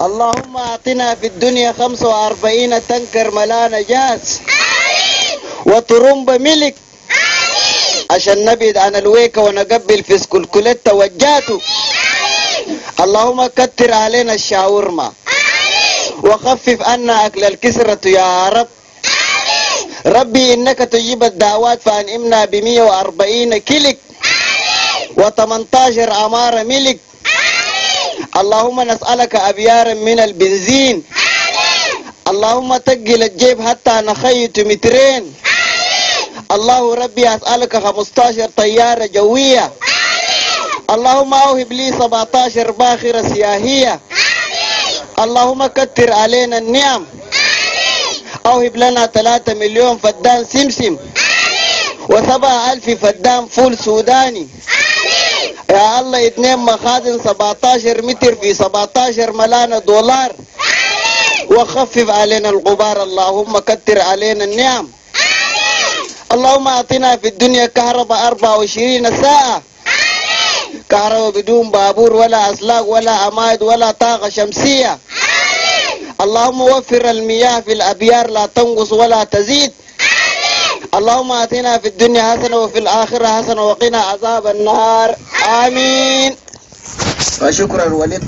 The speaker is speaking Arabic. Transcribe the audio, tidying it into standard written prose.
اللهم أعطنا في الدنيا 45 تنكر ملانة جاز وطرمبة ملك عشان نبعد عن الويكة ونقبل في سكلكلتة وجاته. اللهم كتر علينا الشاورما وخفف عنا أكل الكسرة يا رب. ربي إنك تجيب الدعوات فأنئمنا ب140 كيلك و18 عمارة ملك. اللهم نسألك أبيارا من البنزين. اللهم تقل الجيب حتى نخيط مترين. الله ربي أسألك 15 طيارة جوية. اللهم أوهب لي 17 باخرة سياهية. اللهم كتر علينا النعم. أوهب لنا 3 مليون فدان سمسم و7,000 فدان فول سوداني. يا الله 2 مخازن 17 متر في 17 مليون دولار. وخفف علينا الغبار. اللهم كتر علينا النعم. اللهم أعطنا في الدنيا كهرباء 24 ساعة. كهرباء بدون بابور ولا أسلاك ولا أمايد ولا طاقة شمسية. اللهم وفر المياه في الأبيار لا تنقص ولا تزيد. اللهم آتنا في الدنيا حسنة وفي الآخرة حسنة وقنا عذاب النار. آمين. وشكرا ولد